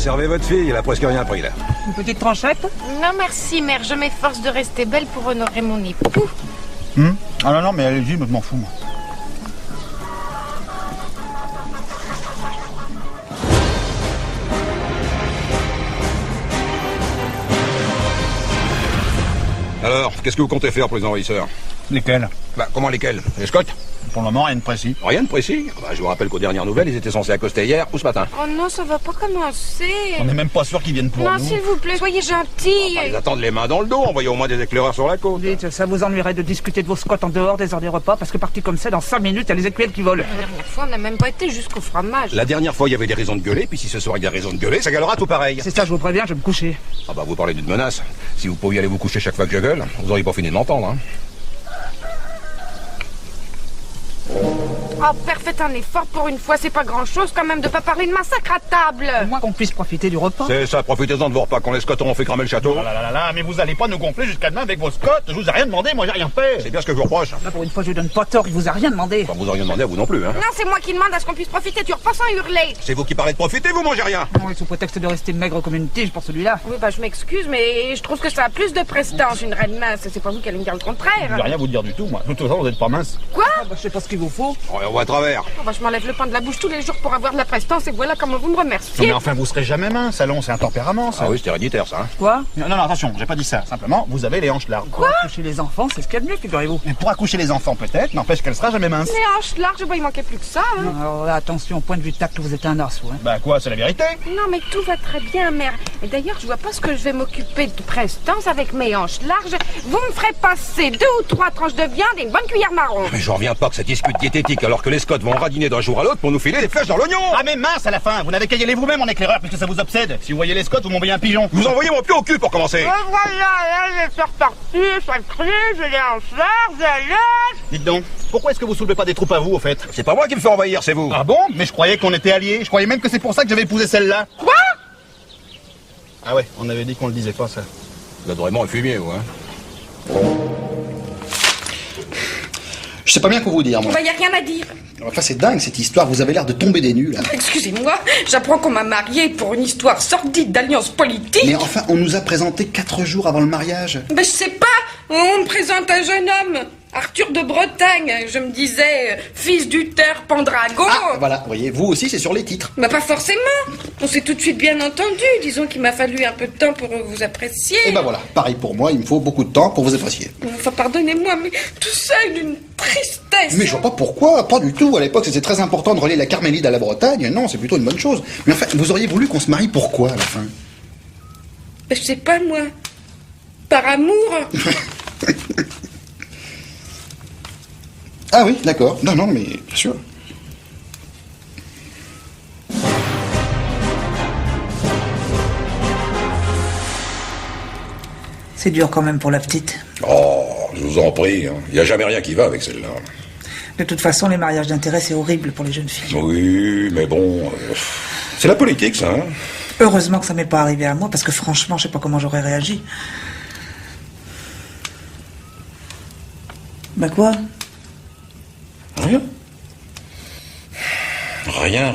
Servez votre fille, elle a presque rien pris là. Une petite tranchette? Non merci mère, je m'efforce de rester belle pour honorer mon époux. Ah non, mais allez-y, je m'en fous, moi. Alors, qu'est-ce que vous comptez faire pour les envahisseurs? Lesquels? Bah, comment lesquels? Les Scots? Pour le moment, rien de précis. Rien de précis. Bah, je vous rappelle qu'aux dernières nouvelles, ils étaient censés accoster hier ou ce matin. Oh non, ça va pas commencer. On n'est même pas sûr qu'ils viennent pour Non, nous. s'il vous plaît, soyez gentils. Ils attendent les mains dans le dos, envoyez au moins des éclaireurs sur la côte. Dites, ça vous ennuierait de discuter de vos scots en dehors des heures des repas, parce que parti comme ça, dans 5 minutes, il y a les écuelles qui volent. La dernière fois, on n'a même pas été jusqu'au fromage. La dernière fois, il y avait des raisons de gueuler, puis si ce soir il y a des raisons de gueuler, ça gueulera tout pareil. C'est ça, je vous préviens, je vais me coucher. Ah bah, vous parlez d'une menace. Si vous pouviez aller vous coucher chaque fois que je gueule, vous auriez pas fini de m'entendre, hein. Oh, père, faites un effort pour une fois, c'est pas grand-chose quand même de pas parler de massacre à table. Au moins qu'on puisse profiter du repas. C'est ça, profitez-en de vos repas quand les Scots auront fait cramer le château. Mais vous allez pas nous gonfler jusqu'à demain avec vos scots. Je vous ai rien demandé, moi j'ai rien fait. C'est bien ce que je vous reproche. Là, pour une fois, je lui donne pas tort, il vous a rien demandé. Enfin, vous auriez demandé à vous non plus, hein. Non, c'est moi qui demande à ce qu'on puisse profiter du repas sans hurler. C'est vous qui parlez de profiter, vous mangez rien. Non, et sous prétexte de rester maigre comme une tige pour celui-là. Oui, bah je m'excuse, mais je trouve que ça a plus de prestance, une reine mince. C'est pas vous qui allez me dire le Je contraire. vais rien vous dire du tout, moi. De toute façon, vous êtes pas mince. Quoi? Ah, bah, je sais pas ce qu'il vous faut. On voit à travers. Oh, bah, je m'enlève le pain de la bouche tous les jours pour avoir de la prestance et voilà comment vous me Non, remerciez. mais enfin, vous serez jamais mince, allons, c'est un tempérament, ça. Ah oui, c'est héréditaire, ça, hein. Quoi? Non, attention, j'ai pas dit ça. Simplement, vous avez les hanches larges. Pour accoucher les enfants, c'est ce qu'il y a de mieux, figurez-vous. Mais pour accoucher les enfants, peut-être, n'empêche qu'elle sera jamais mince. Les hanches larges, bah, il manquait plus que ça. Hein. Alors là, attention, au point de vue tact, vous êtes un os, vous, hein. Bah quoi, c'est la vérité. Non, mais tout va très bien, mère. Et d'ailleurs, je vois pas ce que je vais m'occuper de prestance avec mes hanches larges. Vous me ferez passer 2 ou 3 tranches de viande et une bonne cuillère marron. Mais j'en reviens pas que cette dispute diététique alors que les Scots vont radiner d'un jour à l'autre pour nous filer des flèches dans l'oignon. Ah mais mince à la fin, vous n'avez qu'à y aller vous-même en éclaireur puisque ça vous obsède. Si vous voyez les scots, vous m'envoyez un pigeon. Vous envoyez mon pied au cul pour commencer. Voilà, là, je suis reparti, ça crie, j'ai les hanches larges, alors. Dites donc, pourquoi est-ce que vous soulevez pas des troupes à vous au fait? C'est pas moi qui me fais envahir, c'est vous. Ah bon? Mais je croyais qu'on était alliés, je croyais même que c'est pour ça que j'avais épousé celle-là. Quoi? Ah ouais, on avait dit qu'on le disait pas ça. Vous êtes vraiment un fumier, vous, hein. Je sais pas bien quoi vous dire moi. Bah, y a rien à dire. Enfin c'est dingue cette histoire, vous avez l'air de tomber des nues là. Excusez-moi, j'apprends qu'on m'a mariée pour une histoire sordide d'alliance politique. Mais enfin, on nous a présenté 4 jours avant le mariage. Ben, je sais pas, on me présente un jeune homme, Arthur de Bretagne, je me disais, fils d'Uther Pendragon. Ah, voilà, vous voyez, vous aussi c'est sur les titres. Bah, pas forcément, on s'est tout de suite bien entendu, disons qu'il m'a fallu un peu de temps pour vous apprécier. Et ben voilà, pareil pour moi, il me faut beaucoup de temps pour vous apprécier. Enfin, pardonnez-moi, mais tout ça est d'une tristesse. Mais je vois pas pourquoi, pas du tout. À l'époque, c'était très important de relier la Carmélide à la Bretagne. Non, c'est plutôt une bonne chose. Mais enfin, vous auriez voulu qu'on se marie pourquoi à la fin? Ben, je sais pas, moi, par amour. Ah oui, d'accord. Non, mais bien sûr. C'est dur quand même pour la petite. Oh, je vous en prie, hein. Il n'y a jamais rien qui va avec celle-là. De toute façon, les mariages d'intérêt, c'est horrible pour les jeunes filles. Oui, mais bon, c'est la politique, ça, hein. Heureusement que ça m'est pas arrivé à moi, parce que franchement, je sais pas comment j'aurais réagi. Bah quoi? Rien. Rien.